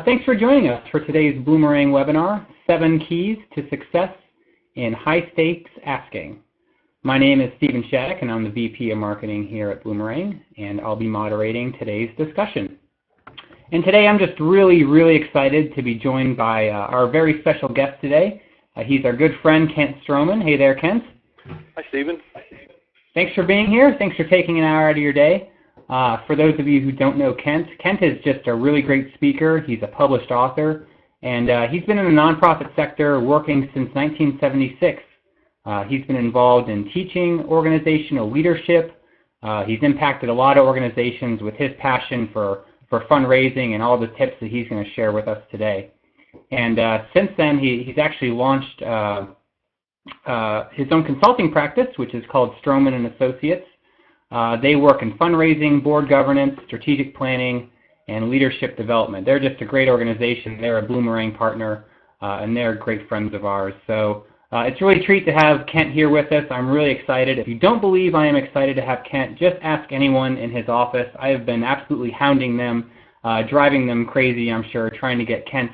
Thanks for joining us for today's Bloomerang webinar, 7 Keys to Success in High-Stakes Asking. My name is Stephen Shattuck, and I'm the VP of Marketing here at Bloomerang, and I'll be moderating today's discussion. And today I'm just really excited to be joined by our very special guest today. He's our good friend, Kent Stroman. Hey there, Kent. Hi, Stephen. Thanks for being here. Thanks for taking an hour out of your day. For those of you who don't know Kent, Kent is just a really great speaker. He's a published author, and he's been in the nonprofit sector working since 1976. He's been involved in teaching, organizational leadership. He's impacted a lot of organizations with his passion for fundraising and all the tips that he's going to share with us today. And since then, he's actually launched his own consulting practice, which is called Stroman and Associates. They work in fundraising, board governance, strategic planning, and leadership development. They're just a great organization. They're a Bloomerang partner, and they're great friends of ours. So it's really a treat to have Kent here with us. I'm really excited. If you don't believe I am excited to have Kent, just ask anyone in his office. I have been absolutely hounding them, driving them crazy, I'm sure, trying to get Kent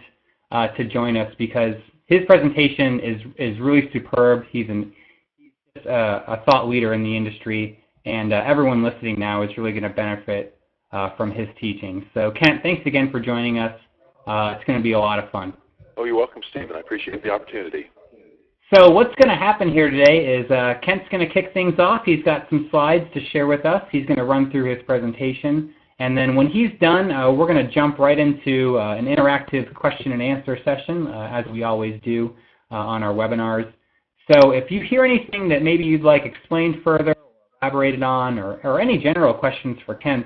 to join us because his presentation is really superb. He's a thought leader in the industry. And everyone listening now is really going to benefit from his teaching. So, Kent, thanks again for joining us. It's going to be a lot of fun. Oh, you're welcome, Stephen. I appreciate the opportunity. So what's going to happen here today is Kent's going to kick things off. He's got some slides to share with us. He's going to run through his presentation. And then when he's done, we're going to jump right into an interactive question and answer session, as we always do on our webinars. So if you hear anything that maybe you'd like explained further, elaborated on, or any general questions for Kent,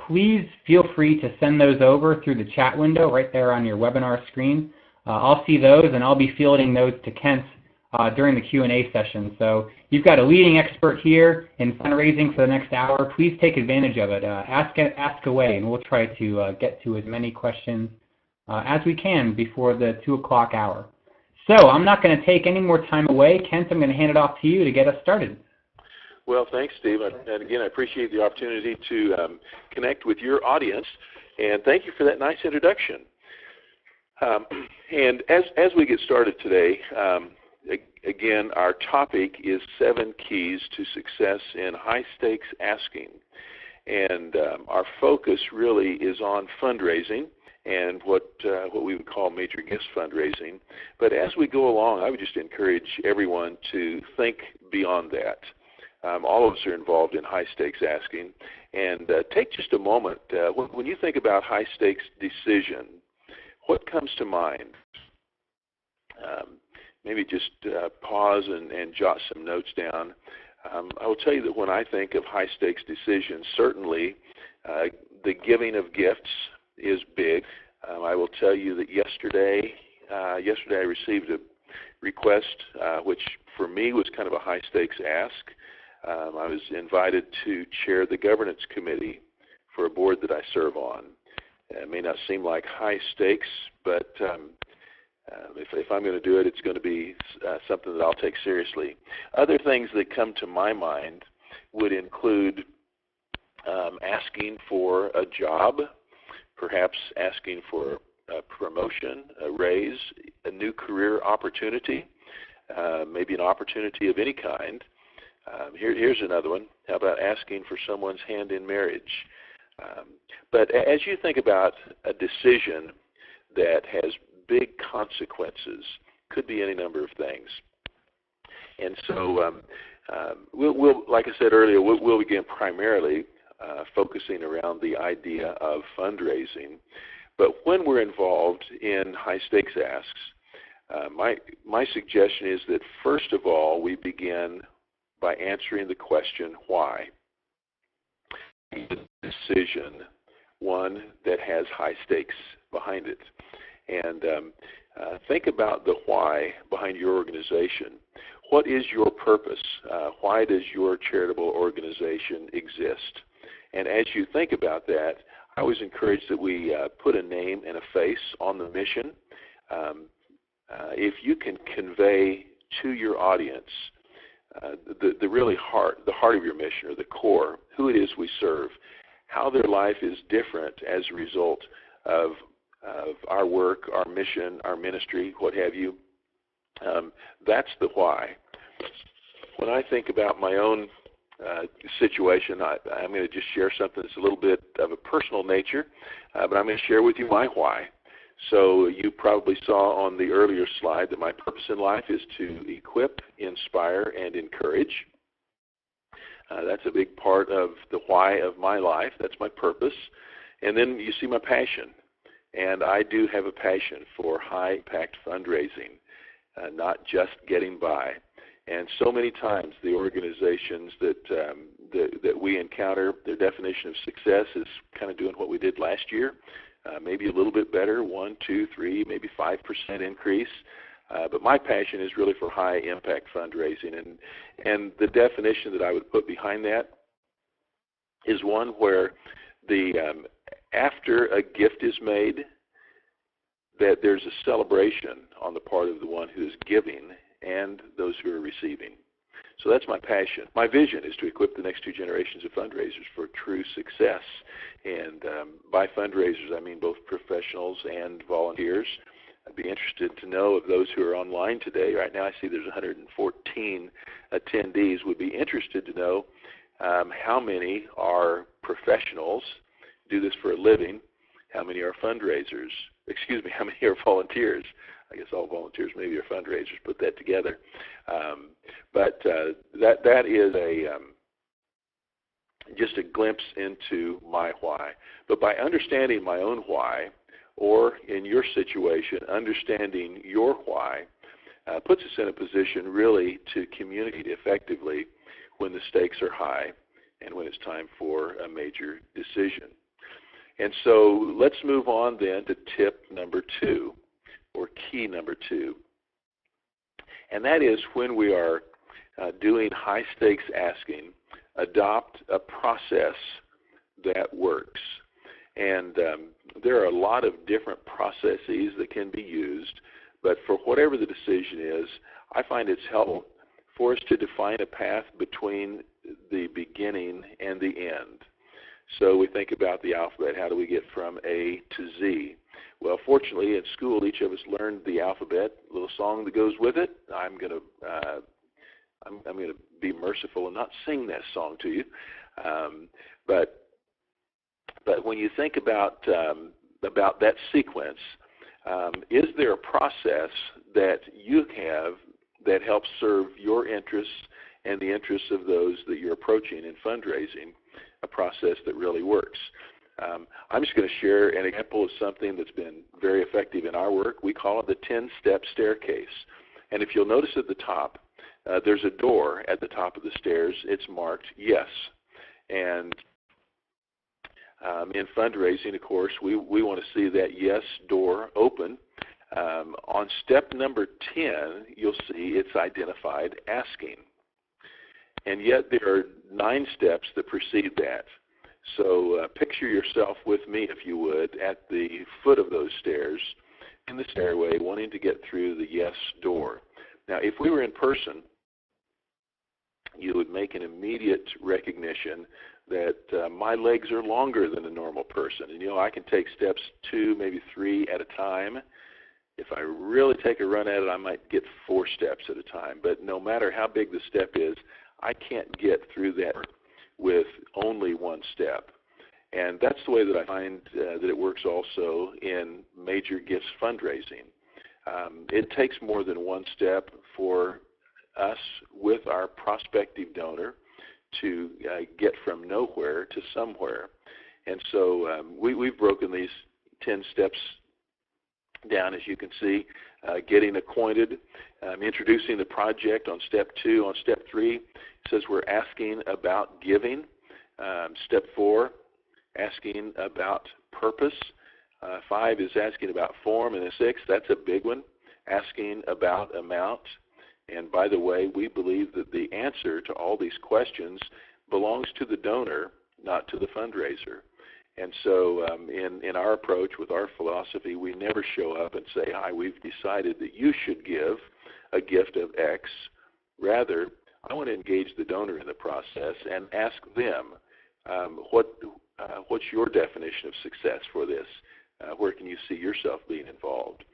please feel free to send those over through the chat window right there on your webinar screen. I'll see those, and I'll be fielding those to Kent during the Q&A session. So you've got a leading expert here in fundraising for the next hour. Please take advantage of it. Ask away, and we'll try to get to as many questions as we can before the 2 o'clock hour. So I'm not going to take any more time away. Kent, I'm going to hand it off to you to get us started. Well, thanks, Steve. And again, I appreciate the opportunity to connect with your audience, and thank you for that nice introduction. And as we get started today, again, our topic is 7 keys to success in high-stakes asking. And our focus really is on fundraising and what we would call major gift fundraising. But as we go along, I would just encourage everyone to think beyond that. All of us are involved in high-stakes asking. And take just a moment. When you think about high-stakes decision, what comes to mind? Maybe just pause and jot some notes down. I will tell you that when I think of high-stakes decisions, certainly the giving of gifts is big. I will tell you that yesterday I received a request, which for me was kind of a high-stakes ask. I was invited to chair the governance committee for a board that I serve on. It may not seem like high stakes, but if I'm going to do it, it's going to be something that I'll take seriously. Other things that come to my mind would include asking for a job, perhaps asking for a promotion, a raise, a new career opportunity, maybe an opportunity of any kind. Here's another one. How about asking for someone's hand in marriage? But as you think about a decision that has big consequences, could be any number of things. And so we'll like I said earlier, we'll begin primarily focusing around the idea of fundraising. But when we're involved in high-stakes asks, my suggestion is that first of all, we begin by answering the question, why? The decision, one that has high stakes behind it. And think about the why behind your organization. What is your purpose? Why does your charitable organization exist? And as you think about that, I always encourage that we put a name and a face on the mission. If you can convey to your audience the really heart of your mission, or the core, who it is we serve, how their life is different as a result of of our work, our mission, our ministry, what have you. That's the why. When I think about my own situation, I'm going to just share something that's a little bit of a personal nature, but I'm going to share with you my why. So you probably saw on the earlier slide that my purpose in life is to equip, inspire, and encourage. That's a big part of the why of my life. That's my purpose. And then you see my passion. And I do have a passion for high-impact fundraising, not just getting by. And so many times the organizations that we encounter, their definition of success is kind of doing what we did last year, maybe a little bit better, 1, 2, 3, maybe 5% increase. But my passion is really for high-impact fundraising. And the definition that I would put behind that is one where after a gift is made, that there's a celebration on the part of the one who is giving and those who are receiving. So that's my passion. My vision is to equip the next 2 generations of fundraisers for true success. And by fundraisers, I mean both professionals and volunteers. I'd be interested to know of those who are online today. Right now I see there's 114 attendees. Would be interested to know how many are professionals, do this for a living, how many are fundraisers, how many are volunteers. I guess all volunteers maybe are fundraisers, put that together. But that is just a glimpse into my why. But by understanding my own why, or in your situation, understanding your why, puts us in a position really to communicate effectively when the stakes are high and when it's time for a major decision. And so let's move on then to tip number 2, or key number 2. And that is, when we are doing high stakes asking, adopt a process that works. And there are a lot of different processes that can be used, but for whatever the decision is, I find it's helpful for us to define a path between the beginning and the end. So we think about the alphabet. How do we get from A to Z? Well, fortunately, in school, each of us learned the alphabet, a little song that goes with it. I'm going to be merciful and not sing that song to you. But when you think about that sequence, is there a process that you have that helps serve your interests and the interests of those that you're approaching in fundraising, a process that really works? I'm just going to share an example of something that's been very effective in our work. We call it the 10-step staircase. And if you'll notice at the top, there's a door at the top of the stairs. It's marked yes. And in fundraising, of course, we want to see that yes door open. On step number 10, you'll see it's identified asking. And yet there are 9 steps that precede that. So picture yourself with me, if you would, at the foot of those stairs in the stairway, wanting to get through the yes door. Now, if we were in person, you would make an immediate recognition that my legs are longer than a normal person. And, I can take steps 2, maybe 3 at a time. If I really take a run at it, I might get 4 steps at a time. But no matter how big the step is, I can't get through that with only 1 step. And that's the way that I find that it works also in major gifts fundraising. It takes more than 1 step for us with our prospective donor to get from nowhere to somewhere. And so we've broken these 10 steps down, as you can see, getting acquainted, introducing the project on step 2. On step 3, it says we're asking about giving. Step 4, asking about purpose. 5 is asking about form. And then 6, that's a big one, asking about amount. And by the way, we believe that the answer to all these questions belongs to the donor, not to the fundraiser. And so in our approach with our philosophy, we never show up and say, hi, we've decided that you should give a gift of X. Rather, I want to engage the donor in the process and ask them, what's your definition of success for this? Where can you see yourself being involved?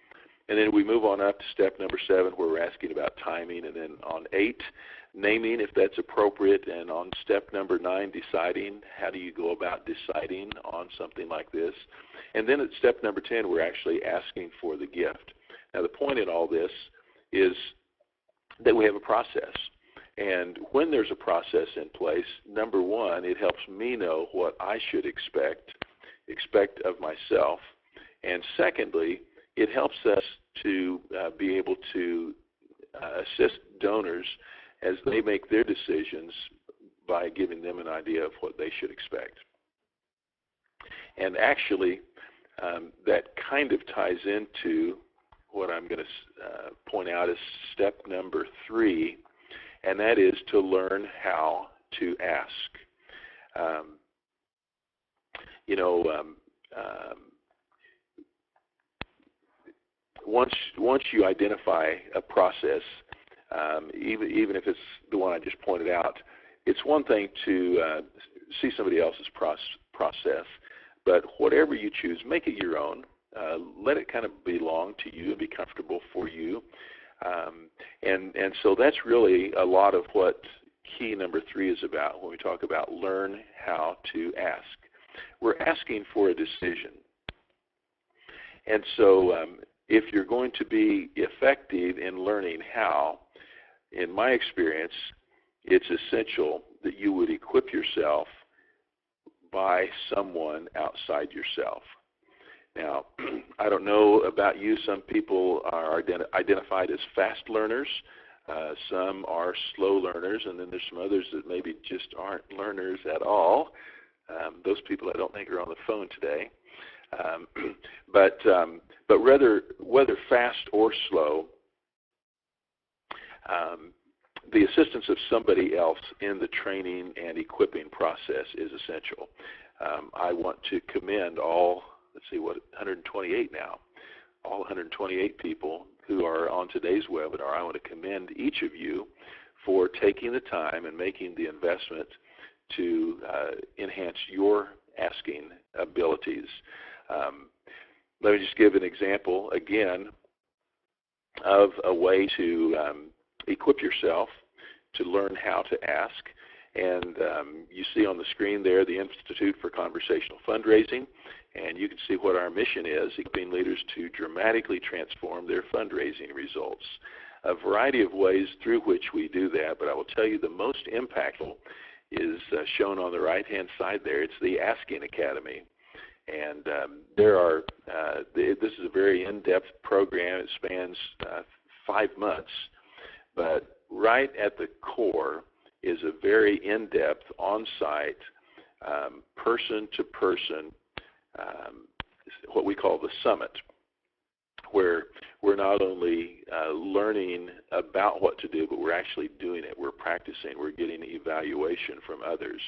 And then we move on up to step number 7, where we're asking about timing, and then on 8, naming if that's appropriate, and on step number 9, deciding. How do you go about deciding on something like this? And then at step number 10, we're actually asking for the gift. Now, the point in all this is that we have a process. And when there's a process in place, number 1, it helps me know what I should expect of myself. And secondly, it helps us to be able to assist donors as they make their decisions by giving them an idea of what they should expect. And actually, that kind of ties into what I'm going to point out as step number 3, and that is to learn how to ask. Once you identify a process, even if it's the one I just pointed out, it's one thing to see somebody else's process, but whatever you choose, make it your own. Let it kind of belong to you and be comfortable for you. And so that's really a lot of what key number 3 is about when we talk about learn how to ask. We're asking for a decision. And so if you're going to be effective in learning how, in my experience, it's essential that you would equip yourself by someone outside yourself. Now, I don't know about you. Some people are identified as fast learners. Some are slow learners, and then there's some others that maybe just aren't learners at all. Those people I don't think are on the phone today. But whether fast or slow, the assistance of somebody else in the training and equipping process is essential. I want to commend all, 128 now, all 128 people who are on today's webinar. I want to commend each of you for taking the time and making the investment to enhance your asking abilities. Let me just give an example again of a way to equip yourself to learn how to ask. And you see on the screen there the Institute for Conversational Fundraising, and you can see what our mission is, equipping leaders to dramatically transform their fundraising results. A variety of ways through which we do that, but I will tell you the most impactful is shown on the right-hand side there. It's the Asking Academy. And this is a very in-depth program. It spans 5 months, but right at the core is a very in-depth, on-site, person-to-person, what we call the summit, where we're not only learning about what to do, but we're actually doing it. We're practicing. We're getting evaluation from others.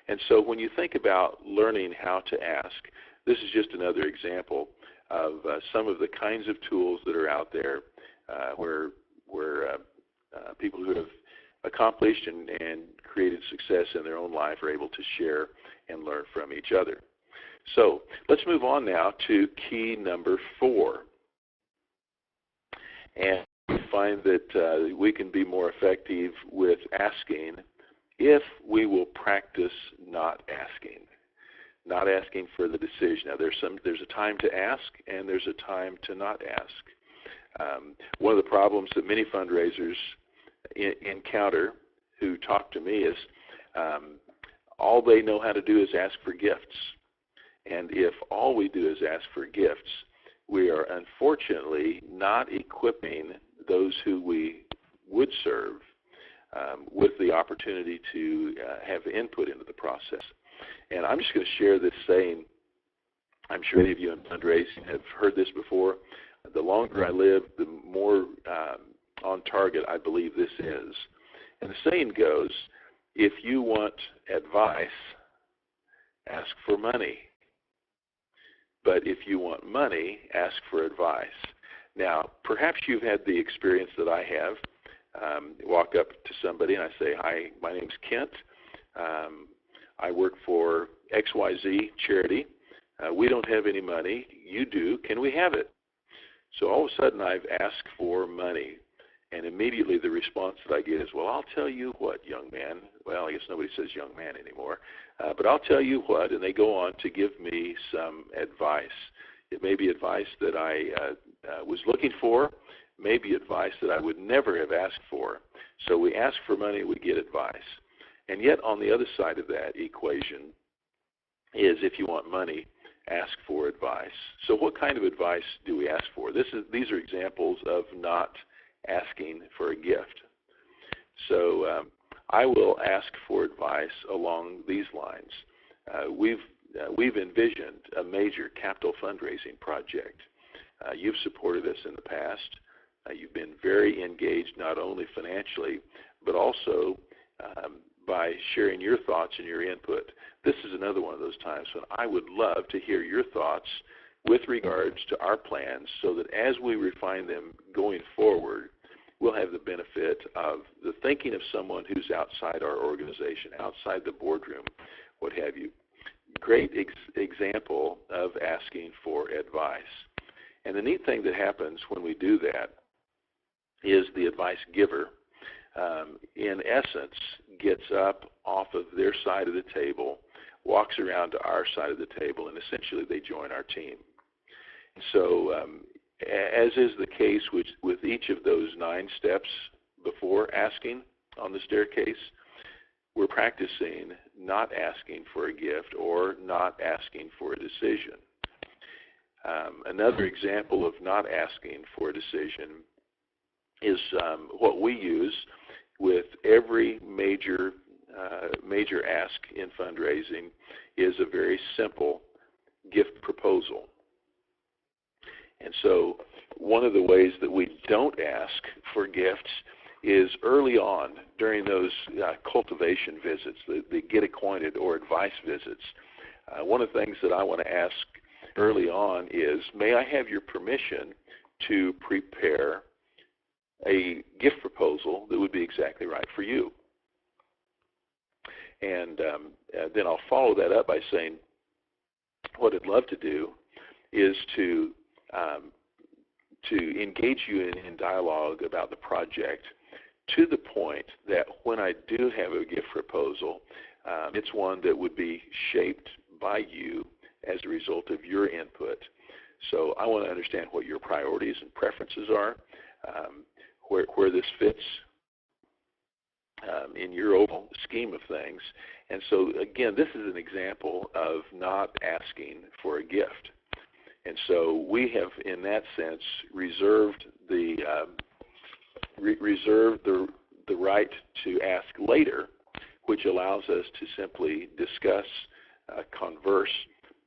And so when you think about learning how to ask, this is just another example of some of the kinds of tools that are out there where people who have accomplished and created success in their own life are able to share and learn from each other. So let's move on now to key number 4. And we find that we can be more effective with asking if we will practice not asking for the decision. Now, there's a time to ask, and there's a time to not ask. One of the problems that many fundraisers encounter who talk to me is all they know how to do is ask for gifts. And if all we do is ask for gifts, we are unfortunately not equipping those who we would serve with the opportunity to have input into the process. And I'm just going to share this saying. I'm sure many of you in fundraising have heard this before. The longer I live, the more on target I believe this is. And the saying goes, if you want advice, ask for money. But if you want money, ask for advice. Now, perhaps you've had the experience that I have. Walk up to somebody and I say, hi, my name's Kent. I work for XYZ charity. We don't have any money. You do. Can we have it? So all of a sudden I've asked for money. And immediately the response that I get is, well, I'll tell you what, young man. Well, I guess nobody says young man anymore. But I'll tell you what. And they go on to give me some advice. It may be advice that I was looking for, maybe advice that I would never have asked for. So we ask for money, we get advice. And yet on the other side of that equation is, if you want money, ask for advice. So what kind of advice do we ask for? These are examples of not asking for a gift. So I will ask for advice along these lines. We've envisioned a major capital fundraising project. You've supported us in the past. You've been very engaged, not only financially, but also by sharing your thoughts and your input. This is another one of those times when I would love to hear your thoughts with regards to our plans, so that as we refine them going forward, we'll have the benefit of the thinking of someone who's outside our organization, outside the boardroom, what have you. Great example of asking for advice. And the neat thing that happens when we do that is the advice giver, in essence, gets up off of their side of the table, walks around to our side of the table, and essentially they join our team. So as is the case with each of those 9 steps before asking on the staircase, we're practicing not asking for a gift or not asking for a decision. Another example of not asking for a decision is what we use with every major ask in fundraising is a very simple gift proposal. And so one of the ways that we don't ask for gifts is early on during those cultivation visits, the get acquainted or advice visits. One of the things that I want to ask early on is, may I have your permission to prepare a gift proposal that would be exactly right for you? And then I'll follow that up by saying, what I'd love to do is to engage you in dialogue about the project, to the point that when I do have a gift proposal, it's one that would be shaped by you as a result of your input. So I want to understand what your priorities and preferences are, where this fits in your overall scheme of things. And so again, this is an example of not asking for a gift. And so we have, in that sense, reserved the right to ask later, which allows us to simply discuss, converse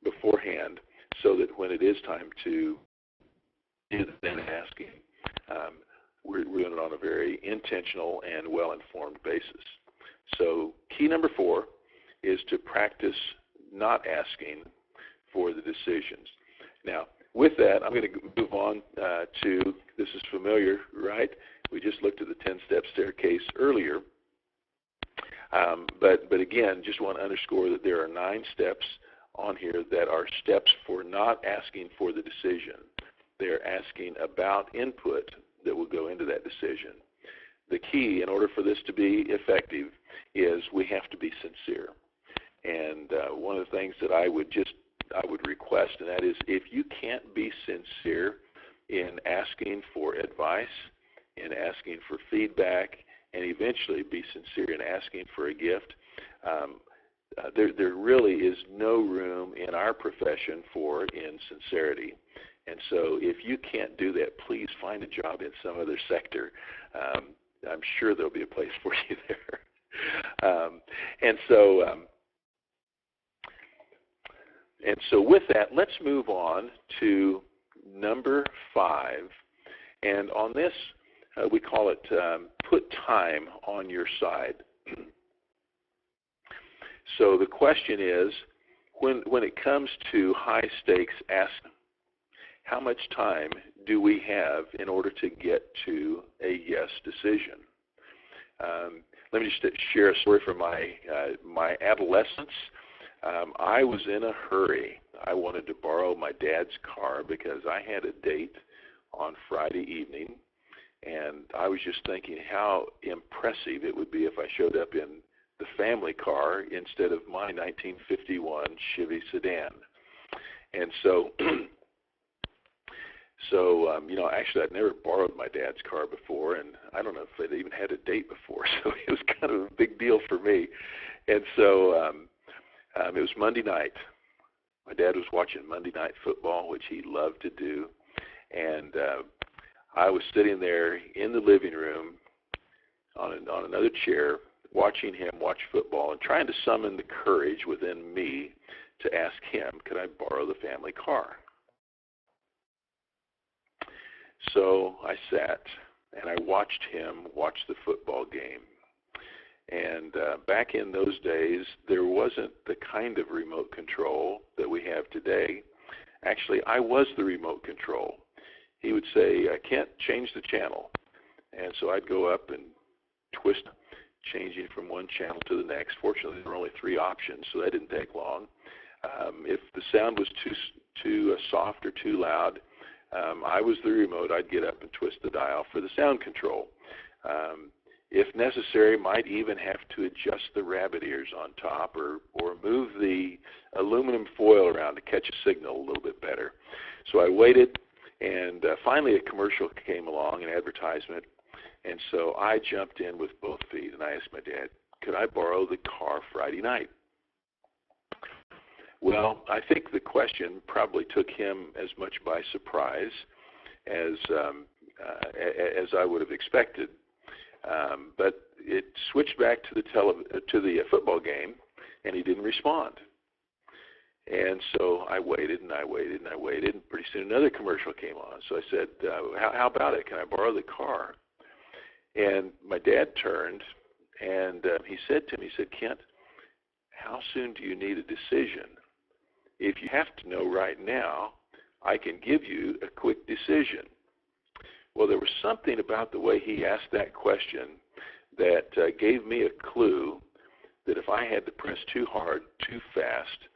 beforehand, so that when it is time to do the then asking, we're doing it on a very intentional and well-informed basis. So key number 4 is to practice not asking for the decisions. Now, with that, I'm going to move on to, this is familiar, right? We just looked at the 10-step staircase earlier. But again, just want to underscore that there are 9 steps on here that are steps for not asking for the decision. They're asking about input that will go into that decision. The key, in order for this to be effective, is we have to be sincere. And one of the things that I would request, and that is, if you can't be sincere in asking for advice, in asking for feedback, and eventually be sincere in asking for a gift, there really is no room in our profession for insincerity. And so if you can't do that, please find a job in some other sector. I'm sure there'll be a place for you there. And so with that, let's move on to number 5. And on this, we call it put time on your side. So the question is, when it comes to high stakes asking, how much time do we have in order to get to a yes decision? Let me just share a story from my adolescence. I was in a hurry. I wanted to borrow my dad's car because I had a date on Friday evening, and I was just thinking how impressive it would be if I showed up in the family car instead of my 1951 Chevy sedan. And so, actually I'd never borrowed my dad's car before, and I don't know if I'd even had a date before, so it was kind of a big deal for me. And so it was Monday night. My dad was watching Monday Night Football, which he loved to do, and I was sitting there in the living room on another chair watching him watch football and trying to summon the courage within me to ask him, could I borrow the family car? So I sat and I watched him watch the football game. And back in those days, there wasn't the kind of remote control that we have today. Actually, I was the remote control. He would say, I can't change the channel. And so I'd go up and twist, changing from one channel to the next. Fortunately, there were only 3 options, so that didn't take long. If the sound was too soft or too loud, I was the remote. I'd get up and twist the dial for the sound control. If necessary, might even have to adjust the rabbit ears on top or move the aluminum foil around to catch a signal a little bit better. So I waited, and finally a commercial came along, an advertisement, and so I jumped in with both feet, and I asked my dad, could I borrow the car Friday night? Well, I think the question probably took him as much by surprise as I would have expected. But it switched back to the football game, and he didn't respond. And so I waited and I waited and I waited, and pretty soon another commercial came on. So I said, how about it? Can I borrow the car? And my dad turned, and he said to me, he said, Kent, how soon do you need a decision? If you have to know right now, I can give you a quick decision. Well, there was something about the way he asked that question that gave me a clue that if I had to press too hard, too fast,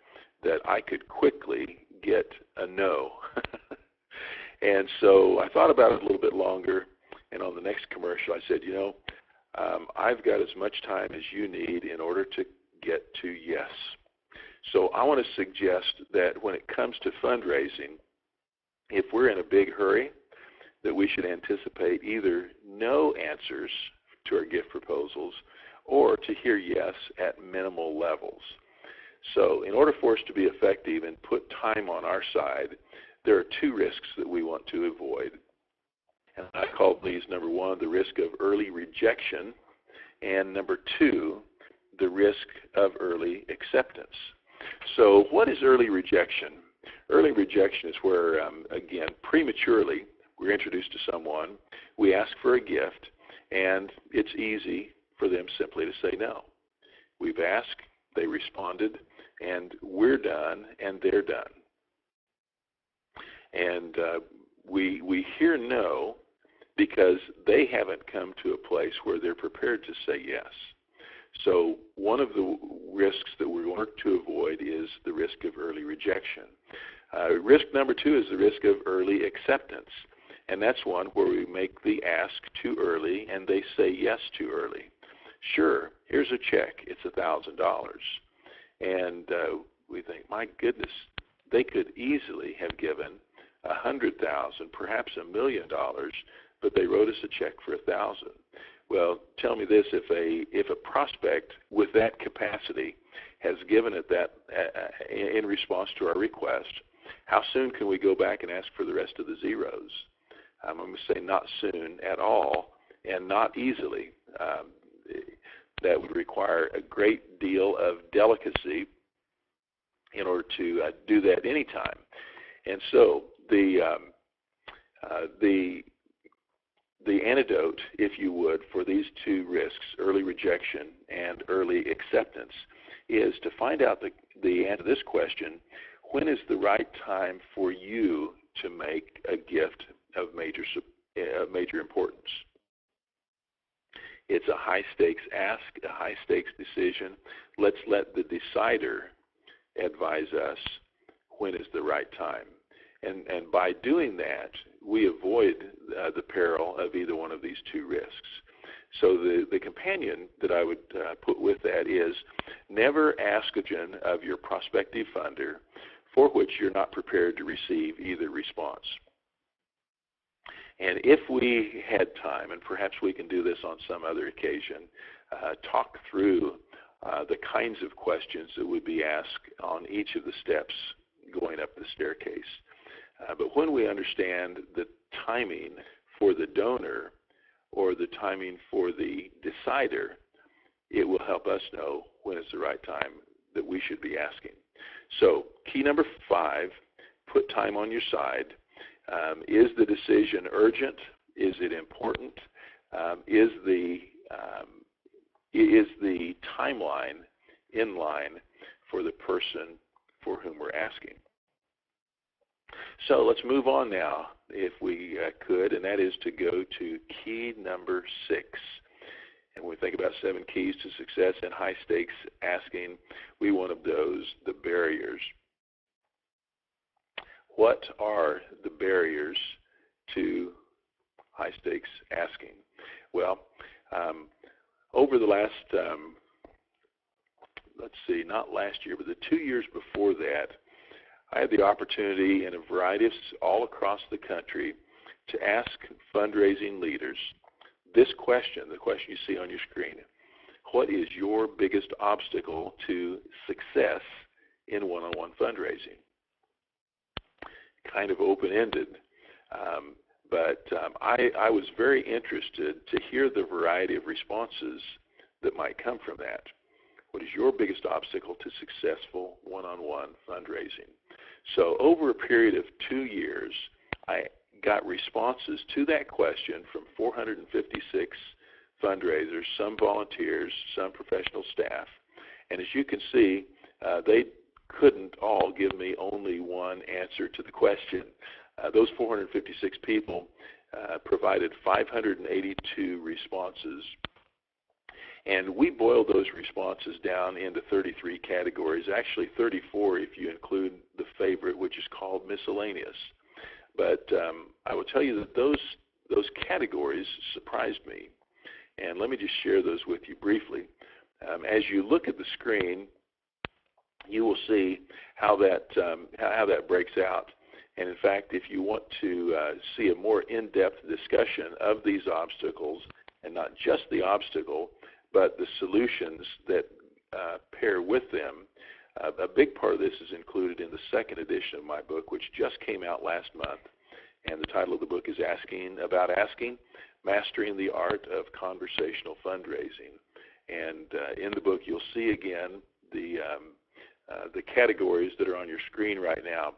that I could quickly get a no. And so I thought about it a little bit longer, and on the next commercial I said, I've got as much time as you need in order to get to yes. So I want to suggest that when it comes to fundraising, if we're in a big hurry, that we should anticipate either no answers to our gift proposals or to hear yes at minimal levels. So in order for us to be effective and put time on our side, there are 2 risks that we want to avoid. And I call these, number 1, the risk of early rejection, and number 2, the risk of early acceptance. So what is early rejection? Early rejection is where, again, prematurely, we're introduced to someone, we ask for a gift, and it's easy for them simply to say no. We've asked, they responded, and we're done, and they're done. And we hear no because they haven't come to a place where they're prepared to say yes. So one of the risks that we want to avoid is the risk of early rejection. Risk number 2 is the risk of early acceptance. And that's one where we make the ask too early and they say yes too early. Sure, here's a check, it's $1,000. And we think, my goodness, they could easily have given $100,000, perhaps $1 million, but they wrote us a check for $1,000. Well, tell me this, if a prospect with that capacity has given it that in response to our request, how soon can we go back and ask for the rest of the zeros? I'm going to say not soon at all and not easily. That would require a great deal of delicacy in order to do that anytime. And so the antidote, if you would, for these 2 risks, early rejection and early acceptance, is to find out the answer to this question: when is the right time for you to make a gift of major importance? It's a high-stakes ask, a high-stakes decision. Let's let the decider advise us when is the right time. And by doing that, we avoid the peril of either one of these two risks. So the companion that I would put with that is never ask a question of your prospective funder for which you're not prepared to receive either response. And if we had time, and perhaps we can do this on some other occasion, talk through the kinds of questions that would be asked on each of the steps going up the staircase. But when we understand the timing for the donor or the timing for the decider, it will help us know when is the right time that we should be asking. So key number 5, put time on your side. Is the decision urgent? Is it important? Is the timeline in line for the person for whom we're asking? So let's move on now, if we could, and that is to go to key number 6. And when we think about 7 keys to success in high-stakes asking, we one of those, the barriers. What are the barriers to high-stakes asking? Well, over the last, let's see, not last year, but the 2 years before that, I had the opportunity in a variety of all across the country to ask fundraising leaders this question, the question you see on your screen. What is your biggest obstacle to success in one-on-one fundraising? Kind of open-ended, but I was very interested to hear the variety of responses that might come from that. What is your biggest obstacle to successful one-on-one fundraising? So over a period of 2 years, I got responses to that question from 456 fundraisers, some volunteers, some professional staff. And as you can see, they couldn't all give me only one answer to the question. Those 456 people provided 582 responses. And we boiled those responses down into 33 categories, actually 34 if you include the favorite, which is called miscellaneous. But I will tell you that those categories surprised me. And let me just share those with you briefly. As you look at the screen, you will see how that breaks out. And in fact, if you want to see a more in-depth discussion of these obstacles, and not just the obstacle, but the solutions that pair with them, a big part of this is included in the second edition of my book, which just came out last month. And the title of the book is Asking About Asking, Mastering the Art of Conversational Fundraising. And in the book, you'll see again the categories that are on your screen right now.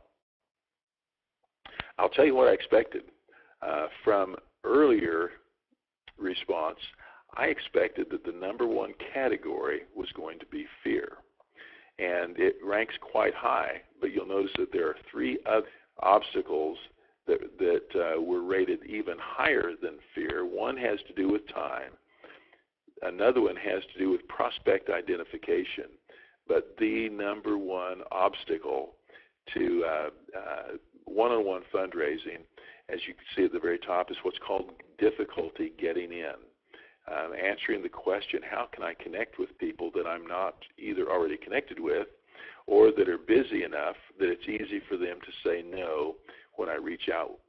I'll tell you what I expected. From earlier response, I expected that the number one category was going to be fear. And it ranks quite high, but you'll notice that there are 3 other obstacles that were rated even higher than fear. One has to do with time. Another one has to do with prospect identification. But the number one obstacle to one-on-one fundraising, as you can see at the very top, is what's called difficulty getting in. Answering the question, how can I connect with people that I'm not either already connected with or that are busy enough that it's easy for them to say no when I reach out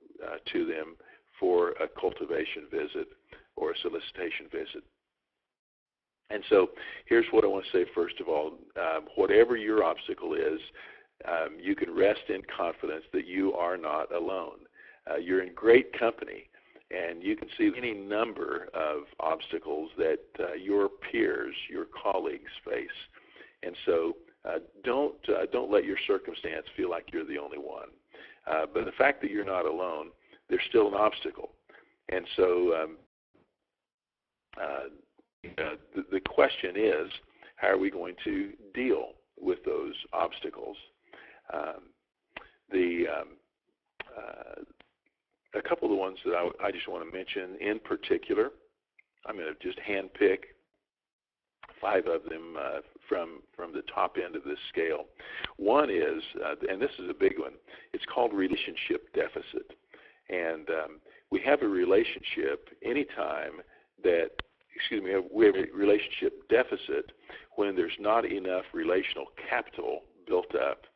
to them for a cultivation visit or a solicitation visit. And so here's what I want to say first of all. Whatever your obstacle is, you can rest in confidence that you are not alone. You're in great company, and you can see any number of obstacles that your peers, your colleagues face. And so don't let your circumstance feel like you're the only one. But the fact that you're not alone, there's still an obstacle. And so the question is, how are we going to deal with those obstacles? A couple of the ones that I just want to mention in particular, I'm going to just handpick 5 of them from the top end of this scale. One is, and this is a big one, it's called relationship deficit. And we have a relationship anytime that, we have a relationship deficit when there's not enough relational capital built up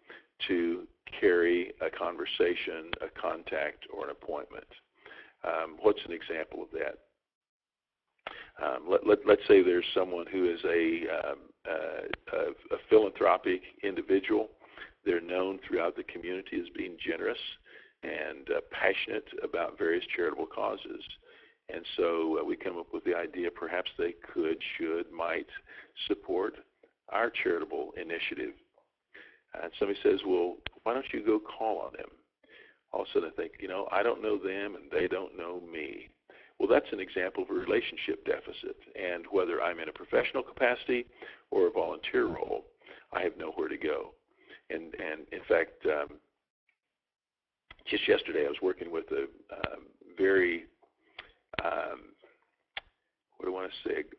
to carry a conversation, a contact, or an appointment. What's an example of that? Let's say there's someone who is a philanthropic individual. They're known throughout the community as being generous and passionate about various charitable causes. And so we come up with the idea perhaps they could, should, might support our charitable initiative. And somebody says, well, why don't you go call on them? All of a sudden I think, I don't know them and they don't know me. Well, that's an example of a relationship deficit. And whether I'm in a professional capacity or a volunteer role, I have nowhere to go. And in fact, just yesterday I was working with a very,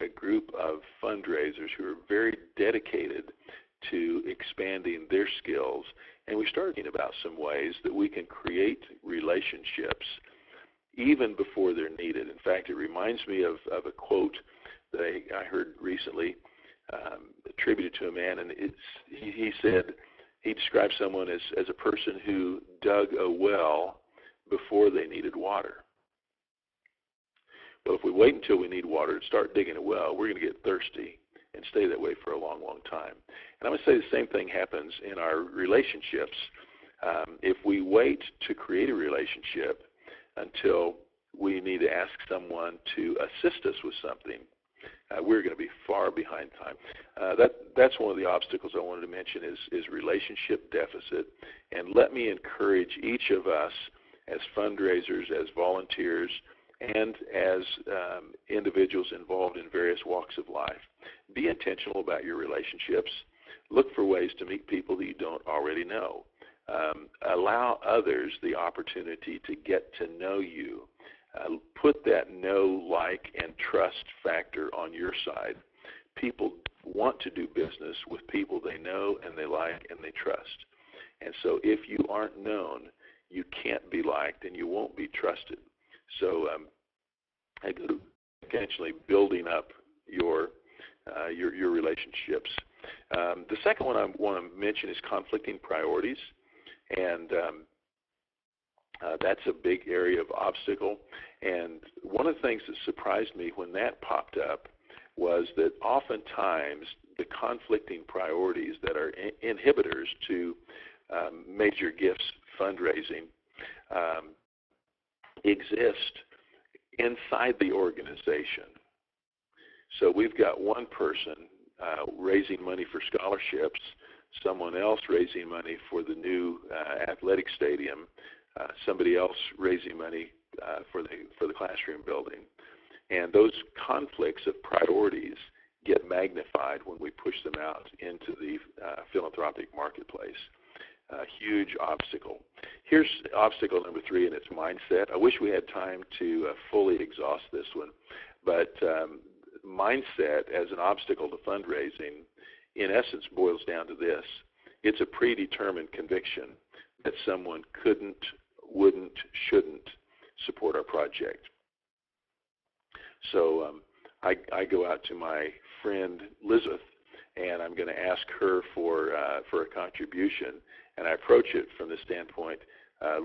a group of fundraisers who are very dedicated to expanding their skills. And we started thinking about some ways that we can create relationships even before they're needed. In fact, it reminds me of a quote that I heard recently attributed to a man, and he said, he described someone as a person who dug a well before they needed water. Well, if we wait until we need water to start digging a well, we're going to get thirsty and stay that way for a long, long time. And I'm going to say the same thing happens in our relationships. If we wait to create a relationship until we need to ask someone to assist us with something, we're going to be far behind time. That's one of the obstacles I wanted to mention is relationship deficit. And let me encourage each of us as fundraisers, as volunteers, and as individuals involved in various walks of life. Be intentional about your relationships. Look for ways to meet people that you don't already know. Allow others the opportunity to get to know you. Put that know, like, and trust factor on your side. People want to do business with people they know and they like and they trust. And so if you aren't known, you can't be liked and you won't be trusted. So essentially building up your relationships. The second one I want to mention is conflicting priorities, and that's a big area of obstacle. And one of the things that surprised me when that popped up was that oftentimes the conflicting priorities that are inhibitors to major gifts fundraising exist inside the organization. So we've got one person raising money for scholarships, someone else raising money for the new athletic stadium, somebody else raising money for the classroom building. And those conflicts of priorities get magnified when we push them out into the philanthropic marketplace. A huge obstacle. Here's obstacle number 3, and it's mindset. I wish we had time to fully exhaust this one, but mindset as an obstacle to fundraising, in essence, boils down to this. It's a predetermined conviction that someone couldn't, wouldn't, shouldn't support our project. So I go out to my friend Elizabeth, and I'm going to ask her for a contribution, and I approach it from the standpoint,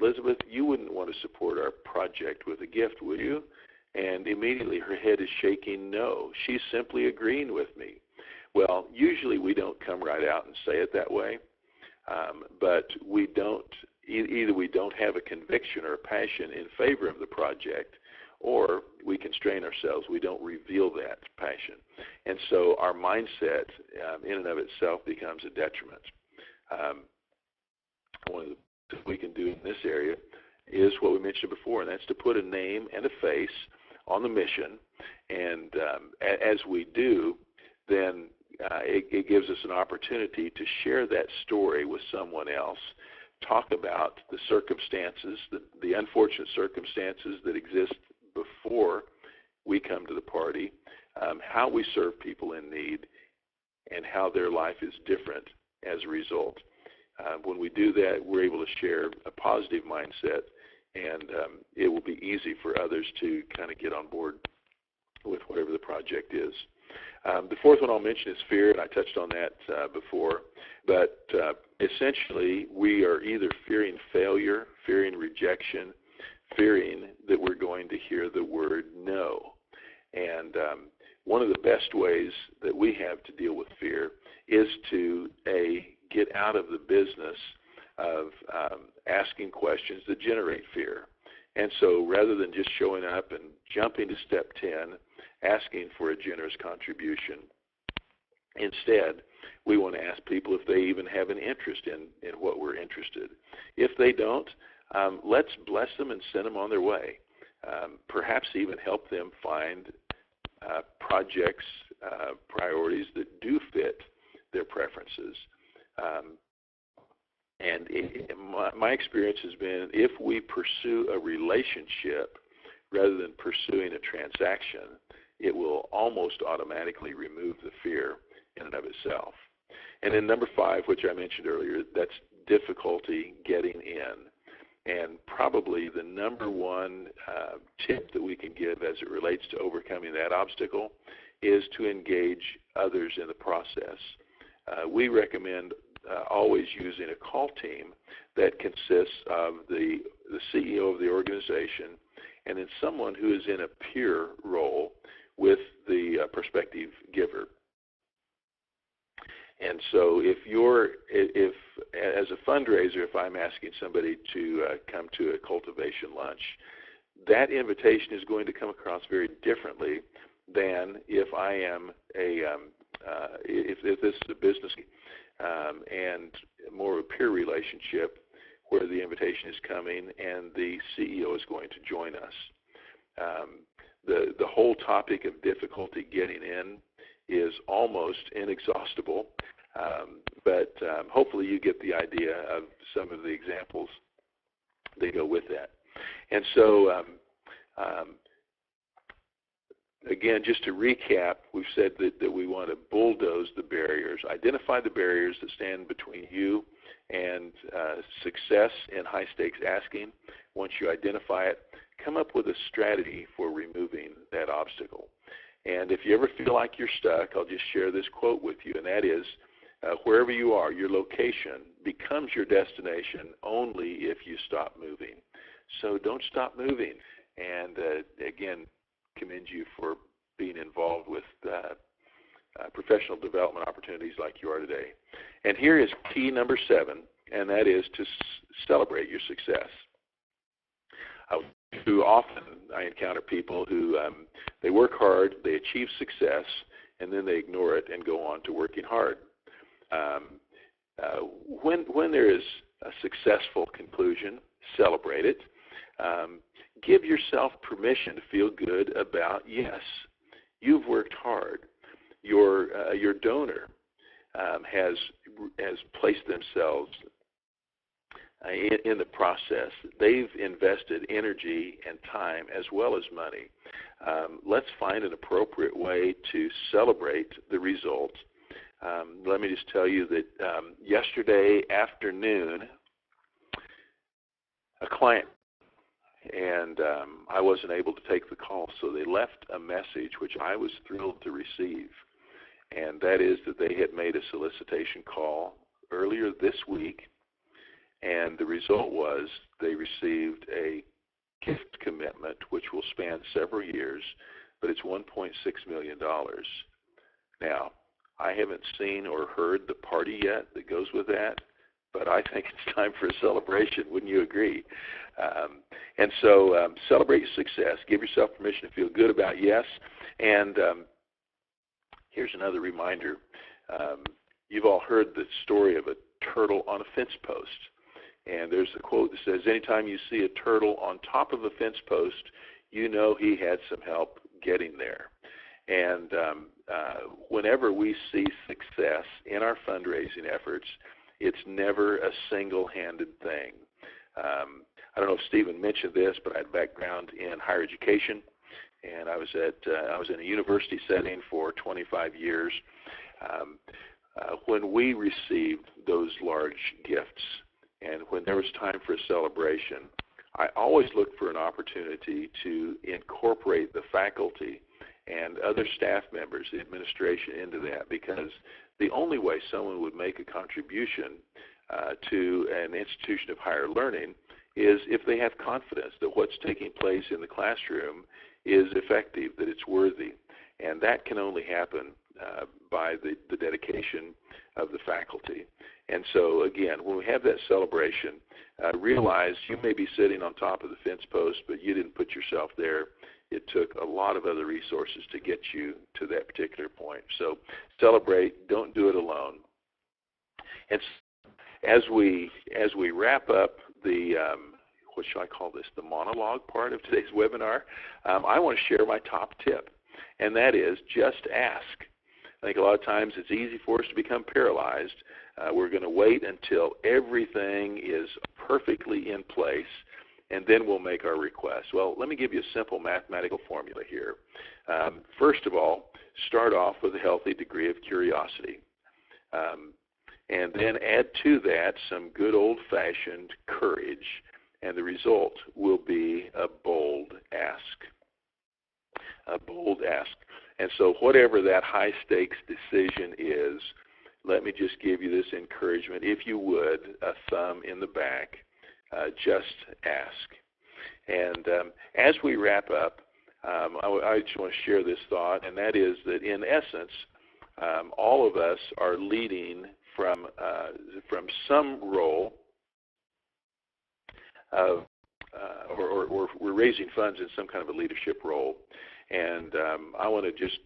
Elizabeth, you wouldn't want to support our project with a gift, would you? And immediately her head is shaking no. She's simply agreeing with me. Well, usually we don't come right out and say it that way, but we don't, either we don't have a conviction or a passion in favor of the project, or we constrain ourselves. We don't reveal that passion. And so our mindset in and of itself becomes a detriment. One of the things we can do in this area is what we mentioned before, and that's to put a name and a face on the mission. And as we do, then it gives us an opportunity to share that story with someone else, talk about the circumstances, the unfortunate circumstances that exist before we come to the party, how we serve people in need, how their life is different as a result. When we do that, we're able to share a positive mindset, and it will be easy for others to kind of get on board with whatever the project is. The fourth one I'll mention is fear, and I touched on that before. But essentially, we are either fearing failure, fearing rejection, fearing that we're going to hear the word no. And one of the best ways that we have to deal with fear is to, get out of the business of asking questions that generate fear. And so rather than just showing up and jumping to step 10, asking for a generous contribution, instead, we want to ask people if they even have an interest in what we're interested. If they don't, let's bless them and send them on their way. Perhaps even help them find projects, priorities that do fit their preferences. And my experience has been, if we pursue a relationship rather than pursuing a transaction, it will almost automatically remove the fear in and of itself. And then number 5, which I mentioned earlier, that's difficulty getting in. And probably the number one tip that we can give as it relates to overcoming that obstacle is to engage others in the process. We recommend always using a call team that consists of the CEO of the organization and then someone who is in a peer role with the prospective giver. And so if as a fundraiser, if I'm asking somebody to come to a cultivation lunch, that invitation is going to come across very differently than if I am if this is a business and more of a peer relationship where the invitation is coming and the CEO is going to join us. The whole topic of difficulty getting in is almost inexhaustible, but hopefully you get the idea of some of the examples that go with that. And so again, just to recap, we've said that we want to bulldoze the barriers, identify the barriers that stand between you and success in high-stakes asking. Once you identify it, come up with a strategy for removing that obstacle. And if you ever feel like you're stuck, I'll just share this quote with you, and that is, wherever you are, your location becomes your destination only if you stop moving. So don't stop moving. And again, commend you for being involved with professional development opportunities like you are today. And here is key number 7, and that is to celebrate your success. Too often I encounter people who they work hard, they achieve success, and then they ignore it and go on to working hard. When there is a successful conclusion, celebrate it. Give yourself permission to feel good about, yes, you've worked hard. Your donor has placed themselves in the process. They've invested energy and time as well as money. Let's find an appropriate way to celebrate the result. Let me just tell you that yesterday afternoon, a client, and I wasn't able to take the call, so they left a message which I was thrilled to receive, and that is that they had made a solicitation call earlier this week, and the result was they received a gift commitment which will span several years, but it's $1.6 million. Now, I haven't seen or heard the party yet that goes with that, but I think it's time for a celebration. Wouldn't you agree? And so celebrate your success. Give yourself permission to feel good about yes. And here's another reminder. You've all heard the story of a turtle on a fence post. And there's a quote that says, anytime you see a turtle on top of a fence post, you know he had some help getting there. And whenever we see success in our fundraising efforts, it's never a single-handed thing. I don't know if Stephen mentioned this, but I had background in higher education, and I was in a university setting for 25 years. When we received those large gifts and when there was time for a celebration, I always looked for an opportunity to incorporate the faculty and other staff members, the administration, into that, because the only way someone would make a contribution to an institution of higher learning is if they have confidence that what's taking place in the classroom is effective, that it's worthy. And that can only happen by the dedication of the faculty. And so, again, when we have that celebration, realize you may be sitting on top of the fence post, but you didn't put yourself there. It took a lot of other resources to get you to that particular point. So celebrate. Don't do it alone. And as we wrap up the what shall I call this, the monologue part of today's webinar, I want to share my top tip, and that is just ask. I think a lot of times it's easy for us to become paralyzed. We're going to wait until everything is perfectly in place, and then we'll make our request. Well, let me give you a simple mathematical formula here. First of all, start off with a healthy degree of curiosity. And then add to that some good old-fashioned courage, and the result will be a bold ask. A bold ask. And so whatever that high-stakes decision is, let me just give you this encouragement. If you would, a thumb in the back, just ask. And as we wrap up, I just want to share this thought, and that is that in essence, all of us are leading from some role of, or we're raising funds in some kind of a leadership role. And I want to just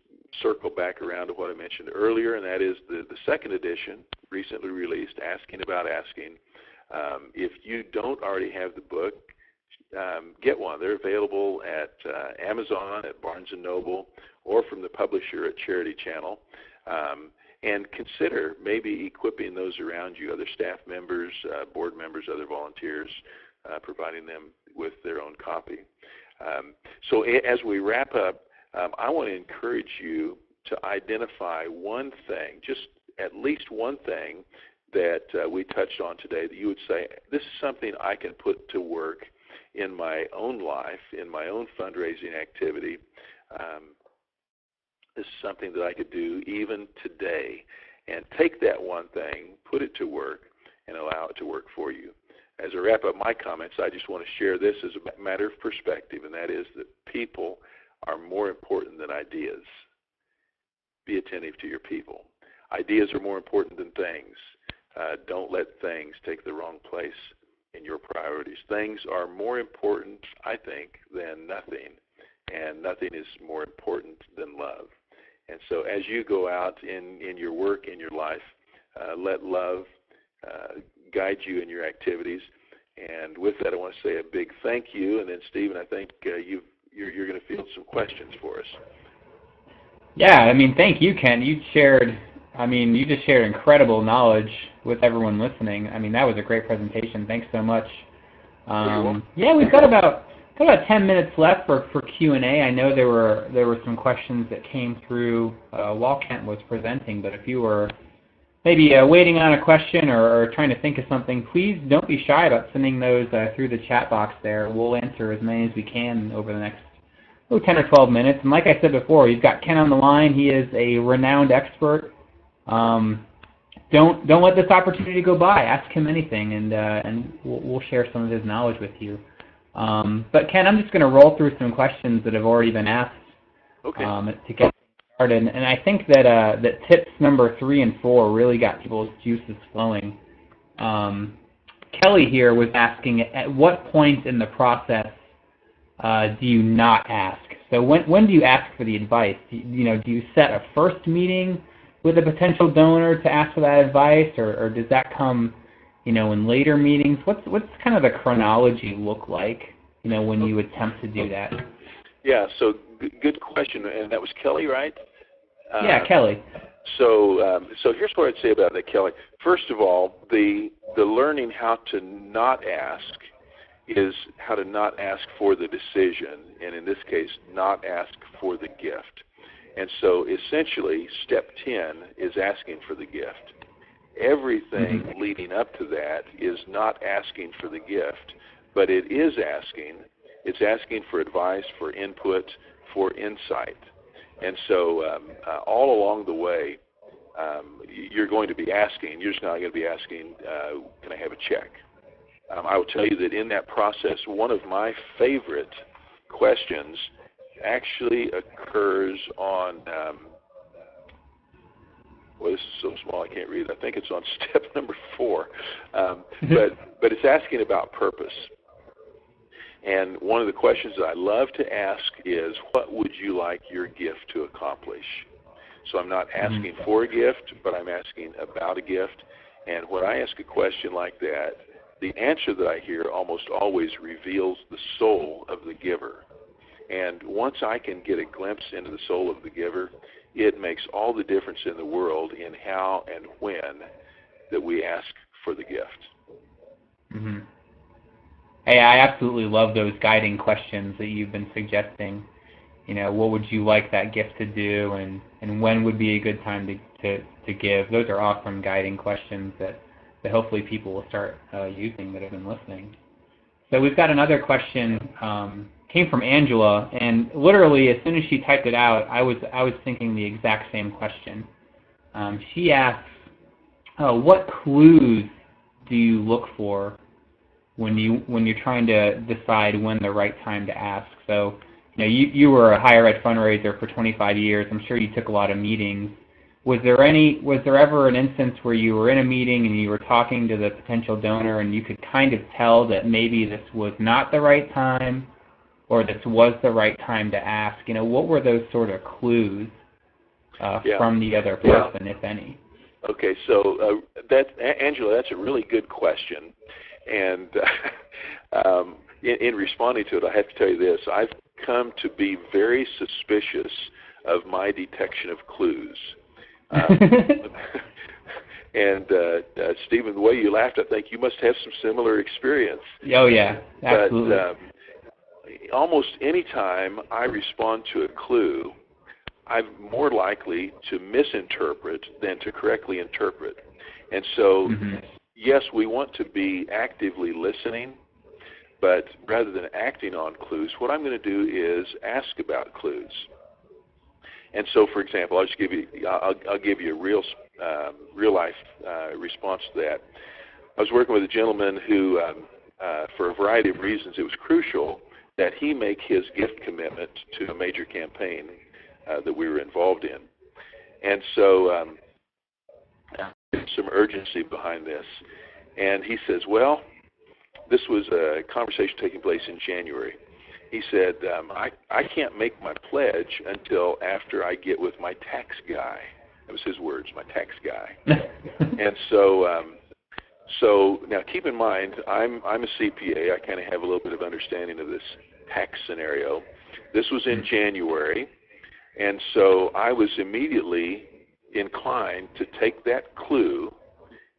circle back around to what I mentioned earlier, and that is the second edition, recently released, Asking About Asking. If you don't already have the book, get one. They're available at Amazon, at Barnes & Noble, or from the publisher at Charity Channel. And consider maybe equipping those around you, other staff members, board members, other volunteers, providing them with their own copy. So as we wrap up, I want to encourage you to identify one thing, just at least one thing that we touched on today that you would say, this is something I can put to work in my own life, in my own fundraising activity. This is something that I could do even today. And take that one thing, put it to work, and allow it to work for you. As I wrap up my comments, I just want to share this as a matter of perspective, and that is that people are more important than ideas. Be attentive to your people. Ideas are more important than things. Don't let things take the wrong place in your priorities. Things are more important, I think, than nothing, and nothing is more important than love. And so as you go out in your work, in your life, let love guide you in your activities. And with that, I want to say a big thank you. And then, Stephen, I think you're going to field some questions for us. Yeah, I mean, thank you, Ken. You just shared incredible knowledge with everyone listening. I mean, that was a great presentation. Thanks so much. Yeah, we've got about 10 minutes left for Q&A. I know there were some questions that came through while Kent was presenting, but if you were maybe waiting on a question or trying to think of something, please don't be shy about sending those through the chat box there. We'll answer as many as we can over the next 10 or 12 minutes. And like I said before, you've got Ken on the line. He is a renowned expert. Don't let this opportunity go by. Ask him anything, and we'll share some of his knowledge with you. But Ken, I'm just going to roll through some questions that have already been asked to get started. And I think that tips number 3 and 4 really got people's juices flowing. Kelly here was asking, at what point in the process do you not ask? So when do you ask for the advice? Do you set a first meeting with a potential donor to ask for that advice, or does that come in later meetings? What's kind of the chronology look like, when you attempt to do that? Yeah, so good question, and that was Kelly, right? Yeah, Kelly. So here's what I'd say about that, Kelly. First of all, the learning how to not ask is how to not ask for the decision, and in this case, not ask for the gift. And so essentially, step 10 is asking for the gift. Everything leading up to that is not asking for the gift, but it is asking. It's asking for advice, for input, for insight. And so all along the way, you're going to be asking. You're just not going to be asking, can I have a check? I will tell you that in that process, one of my favorite questions actually occurs on, well, this is so small I can't read it. I think it's on step number 4. But it's asking about purpose. And one of the questions that I love to ask is, what would you like your gift to accomplish? So I'm not asking for a gift, but I'm asking about a gift. And when I ask a question like that, the answer that I hear almost always reveals the soul of the giver. And once I can get a glimpse into the soul of the giver, it makes all the difference in the world in how and when that we ask for the gift. Mm-hmm. Hey, I absolutely love those guiding questions that you've been suggesting. You know, what would you like that gift to do, and when would be a good time to give? Those are awesome guiding questions that hopefully people will start using that have been listening. So we've got another question, came from Angela, and literally as soon as she typed it out, I was thinking the exact same question. She asks, what clues do you look for when you're trying to decide when the right time to ask? So, you know, you were a higher ed fundraiser for 25 years. I'm sure you took a lot of meetings. Was there ever an instance where you were in a meeting and you were talking to the potential donor and you could kind of tell that maybe this was not the right time or this was the right time to ask? You know, what were those sort of clues from the other person, if any? Okay, so Angela, that's a really good question. And in responding to it, I have to tell you this. I've come to be very suspicious of my detection of clues. And Stephen, the way you laughed, I think you must have some similar experience. Oh, yeah, absolutely. But almost any time I respond to a clue, I'm more likely to misinterpret than to correctly interpret. And so, yes, we want to be actively listening, but rather than acting on clues, what I'm going to do is ask about clues. And so, for example, I'll give you a real life response to that. I was working with a gentleman who, for a variety of reasons, it was crucial that he make his gift commitment to a major campaign that we were involved in. And so there's some urgency behind this. And he says, well, this was a conversation taking place in January. He said, I can't make my pledge until after I get with my tax guy. That was his words, my tax guy. And so so now keep in mind, I'm a CPA. I kind of have a little bit of understanding of this tax scenario. This was in January. And so I was immediately inclined to take that clue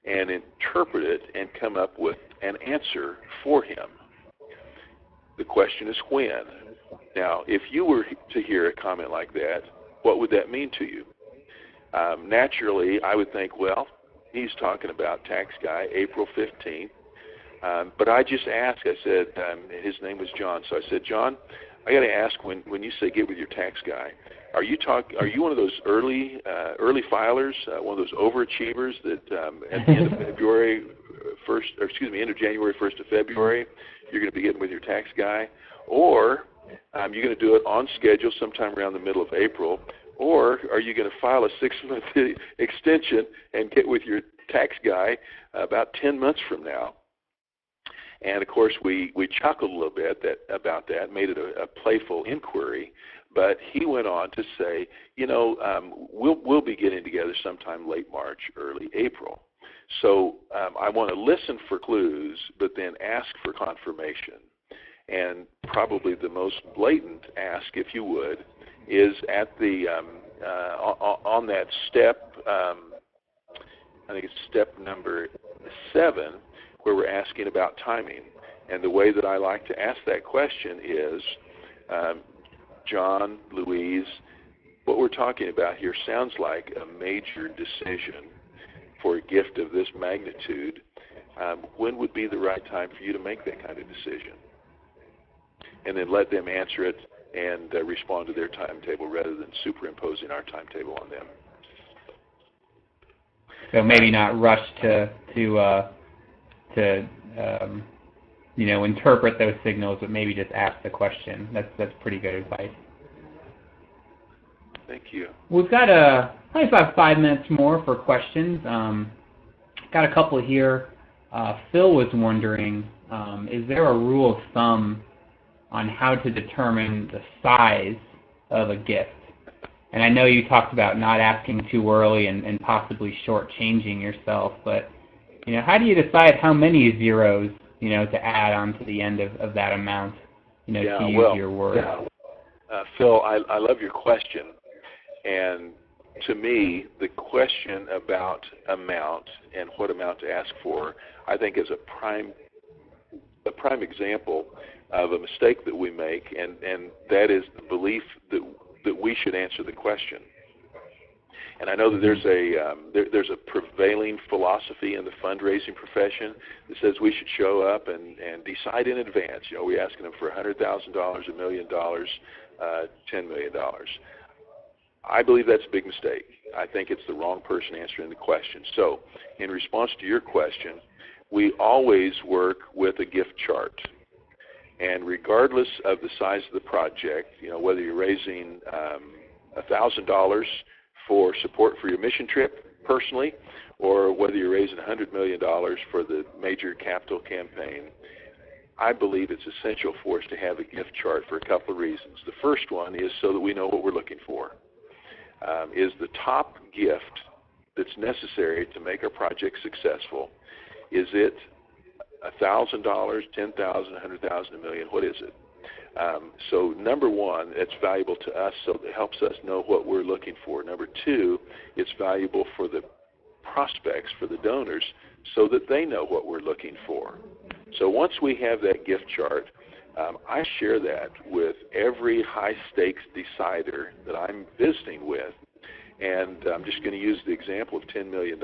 and interpret it and come up with an answer for him. The question is when. Now, if you were to hear a comment like that, what would that mean to you? Naturally, I would think, well, he's talking about tax guy, April 15th. But I just asked, I said, his name was John, so I said, John, I got to ask, when you say get with your tax guy, are you one of those early filers, one of those overachievers that at the end of February 1st, or excuse me, end of January 1st to February, you're going to be getting with your tax guy, or you're going to do it on schedule sometime around the middle of April, or are you going to file a 6-month extension and get with your tax guy about 10 months from now? And of course, we chuckled a little bit about that, made it a playful inquiry. But he went on to say, you know, we'll be getting together sometime late March, early April. So I want to listen for clues, but then ask for confirmation. And probably the most blatant ask, if you would, is at the on that step. I think it's step number 7, where we're asking about timing. And the way that I like to ask that question is, John, Louise, what we're talking about here sounds like a major decision for a gift of this magnitude. When would be the right time for you to make that kind of decision? And then let them answer it and respond to their timetable rather than superimposing our timetable on them. So maybe not rush to interpret those signals, but maybe just ask the question. That's pretty good advice. Thank you. We've got probably about 5 minutes more for questions. Got a couple here. Phil was wondering, is there a rule of thumb on how to determine the size of a gift? And I know you talked about not asking too early and possibly shortchanging yourself, but how do you decide how many zeros to add on to the end of that amount? To use your word. Phil, I love your question, and to me, the question about amount and what amount to ask for, I think is a prime example of a mistake that we make, and that is the belief that we should answer the question. And I know that there's a prevailing philosophy in the fundraising profession that says we should show up and decide in advance. We're asking them for $100,000, $1 million, $10 million. I believe that's a big mistake. I think it's the wrong person answering the question. So, in response to your question, we always work with a gift chart. And regardless of the size of the project, whether you're raising $1,000 for support for your mission trip personally, or whether you're raising $100 million for the major capital campaign, I believe it's essential for us to have a gift chart for a couple of reasons. The first one is so that we know what we're looking for. Is the top gift that's necessary to make our project successful, is it $1,000, $10,000, $100,000, $1 million? What is it? So number one, it's valuable to us, so it helps us know what we're looking for. Number two, it's valuable for the prospects, for the donors, so that they know what we're looking for. So once we have that gift chart, I share that with every high-stakes decider that I'm visiting with. And I'm just going to use the example of $10 million.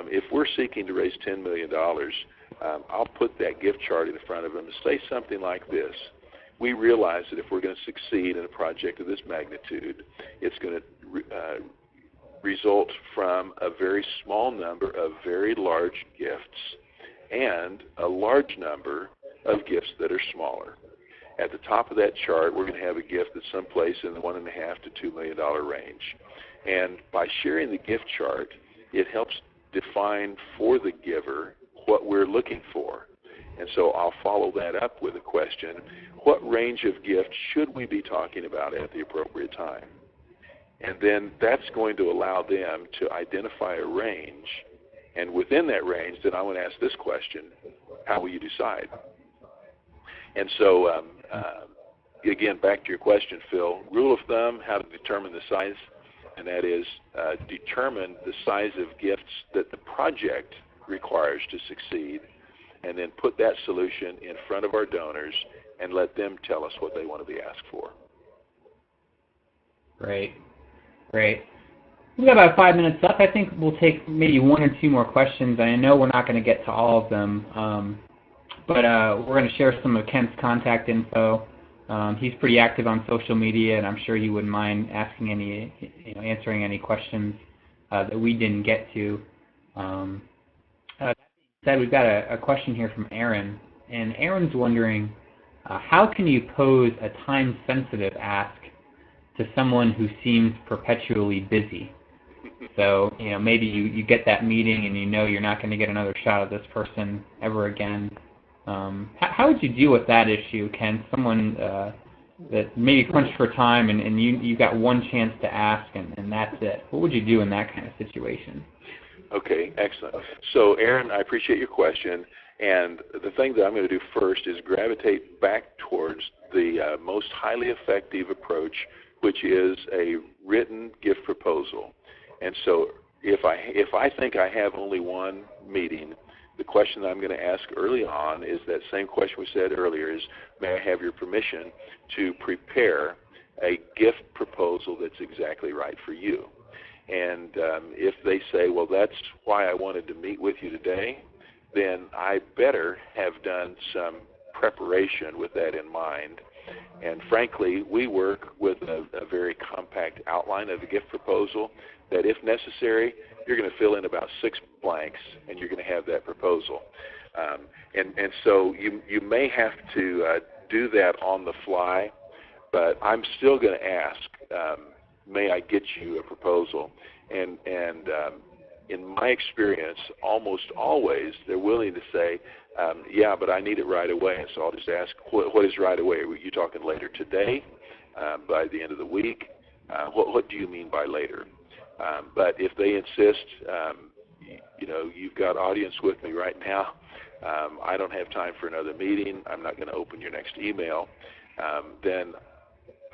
If we're seeking to raise $10 million, I'll put that gift chart in front of them and say something like this. We realize that if we're going to succeed in a project of this magnitude, it's going to result from a very small number of very large gifts and a large number of gifts that are smaller. At the top of that chart, we're going to have a gift that's someplace in the $1.5 to $2 million range. And by sharing the gift chart, it helps define for the giver what we're looking for. And so I'll follow that up with a question: what range of gifts should we be talking about at the appropriate time? And then that's going to allow them to identify a range. And within that range, then I want to ask this question: how will you decide? And so, again, back to your question, Phil, rule of thumb, how to determine the size, and that is determine the size of gifts that the project requires to succeed, and then put that solution in front of our donors and let them tell us what they want to be asked for. Great. We've got about 5 minutes left. I think we'll take maybe one or two more questions. I know we're not going to get to all of them, but we're going to share some of Kent's contact info. He's pretty active on social media, and I'm sure he wouldn't mind asking answering any questions that we didn't get to. That being said, we've got a question here from Aaron, and Aaron's wondering, how can you pose a time-sensitive ask to someone who seems perpetually busy? So, maybe you get that meeting and you're not going to get another shot at this person ever again. How would you deal with that issue, Ken? Someone that maybe crunched for time and you got one chance to ask and that's it. What would you do in that kind of situation? Okay, excellent. So, Aaron, I appreciate your question. And the thing that I'm going to do first is gravitate back towards the most highly effective approach, which is a written gift proposal. And so if I think I have only one meeting, the question that I'm going to ask early on is that same question we said earlier is, may I have your permission to prepare a gift proposal that's exactly right for you. And if they say, well, that's why I wanted to meet with you today, then I better have done some preparation with that in mind. And frankly, we work with a very compact outline of a gift proposal that, if necessary, you're going to fill in about 6 blanks, and you're going to have that proposal. And so you may have to do that on the fly, but I'm still going to ask, may I get you a proposal? And in my experience, almost always they're willing to say, yeah, but I need it right away. And so I'll just ask, what is right away? Are you talking later today, by the end of the week? What do you mean by later? But if they insist, you know, you've got audience with me right now, I don't have time for another meeting, I'm not going to open your next email, then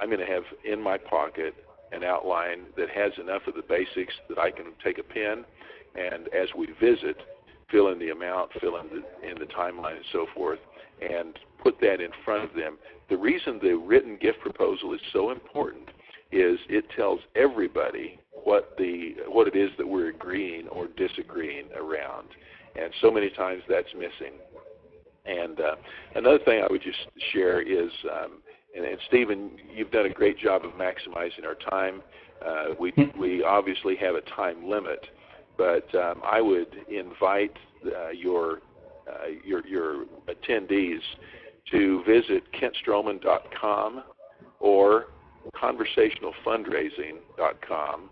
I'm going to have in my pocket an outline that has enough of the basics that I can take a pen and, as we visit, fill in the amount, fill in the timeline and so forth, and put that in front of them. The reason the written gift proposal is so important is it tells everybody what it is that we're agreeing or disagreeing around. And so many times that's missing. And another thing I would just share is, and Stephen, you've done a great job of maximizing our time. We obviously have a time limit, but I would invite your attendees to visit kentstroman.com or conversationalfundraising.com,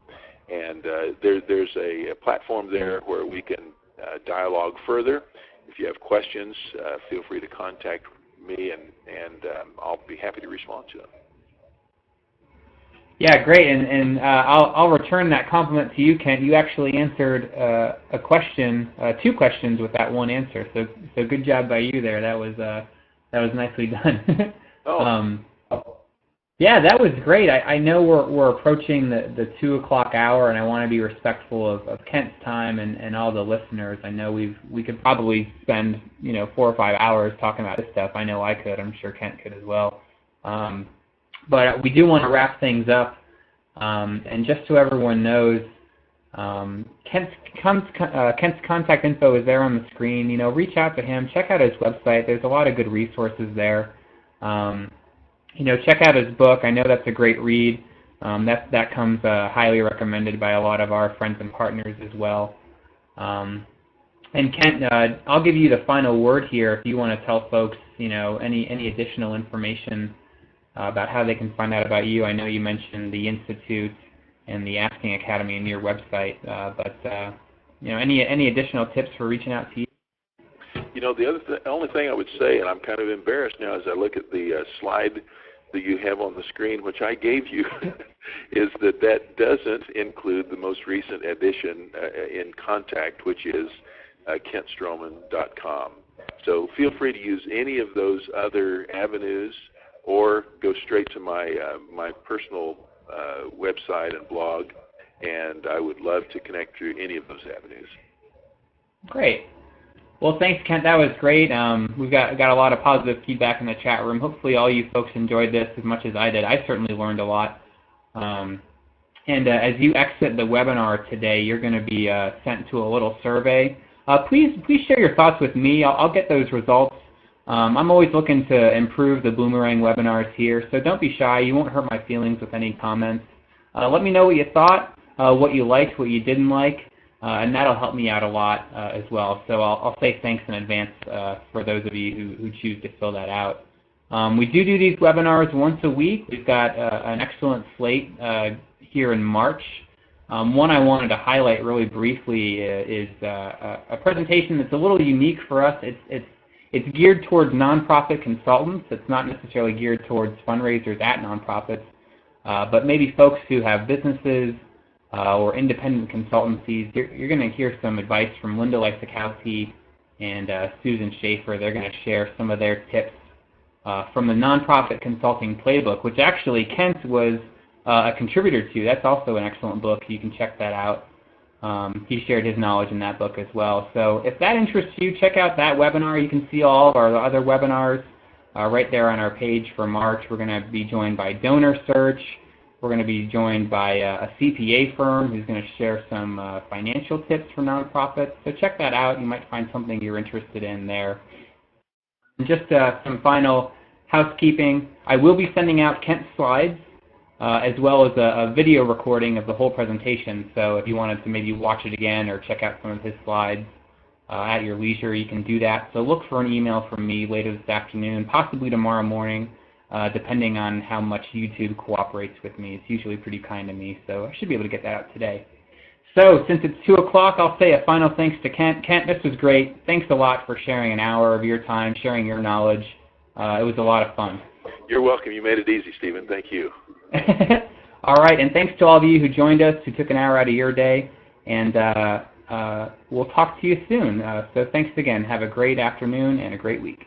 and there's a platform there where we can dialogue further. If you have questions, feel free to contact me, and I'll be happy to respond to them. Yeah, great, and I'll return that compliment to you, Kent. You actually answered a question, 2 questions with that one answer. So good job by you there. That was nicely done. Oh. Yeah, that was great. I know we're approaching the 2 o'clock hour, and I want to be respectful of Kent's time and all the listeners. I know we could probably spend 4 or 5 hours talking about this stuff. I know I could. I'm sure Kent could as well. But we do want to wrap things up. And just so everyone knows, Kent's contact info is there on the screen. Reach out to him. Check out his website. There's a lot of good resources there. Check out his book. I know that's a great read. That comes highly recommended by a lot of our friends and partners as well. And Kent, I'll give you the final word here if you want to tell folks, any additional information about how they can find out about you. I know you mentioned the Institute and the Asking Academy in your website, but any additional tips for reaching out to you? The only thing I would say, and I'm kind of embarrassed now as I look at the slide that you have on the screen, which I gave you, is that doesn't include the most recent edition in Contact, which is kentstroman.com. So feel free to use any of those other avenues, or go straight to my personal website and blog, and I would love to connect through any of those avenues. Great. Well, thanks, Kent. That was great. We've got a lot of positive feedback in the chat room. Hopefully all you folks enjoyed this as much as I did. I certainly learned a lot. And as you exit the webinar today, you're going to be sent to a little survey. Please share your thoughts with me. I'll get those results. I'm always looking to improve the Bloomerang webinars here, so don't be shy. You won't hurt my feelings with any comments. Let me know what you thought, what you liked, what you didn't like, and that'll help me out a lot as well. So I'll say thanks in advance for those of you who choose to fill that out. We do these webinars once a week. We've got an excellent slate here in March. One I wanted to highlight really briefly is a presentation that's a little unique for us. It's geared towards nonprofit consultants. It's not necessarily geared towards fundraisers at nonprofits, but maybe folks who have businesses or independent consultancies. You're going to hear some advice from Linda Lysakowski and Susan Schaefer. They're going to share some of their tips from the Nonprofit Consulting Playbook, which actually Kent was a contributor to. That's also an excellent book. You can check that out. He shared his knowledge in that book as well. So if that interests you, check out that webinar. You can see all of our other webinars. right there on our page for March. We're going to be joined by Donor Search. We're going to be joined by a CPA firm who's going to share some financial tips for nonprofits. So check that out. You might find something you're interested in there. And just some final housekeeping. I will be sending out Kent's slides as well as a video recording of the whole presentation. So if you wanted to maybe watch it again or check out some of his slides at your leisure, you can do that. So look for an email from me later this afternoon, possibly tomorrow morning, depending on how much YouTube cooperates with me. It's usually pretty kind to me, so I should be able to get that out today. So since it's 2 o'clock, I'll say a final thanks to Kent. Kent, this was great. Thanks a lot for sharing an hour of your time, sharing your knowledge. It was a lot of fun. You're welcome. You made it easy, Stephen. Thank you. All right, and thanks to all of you who joined us, who took an hour out of your day. And we'll talk to you soon. So thanks again. Have a great afternoon and a great week.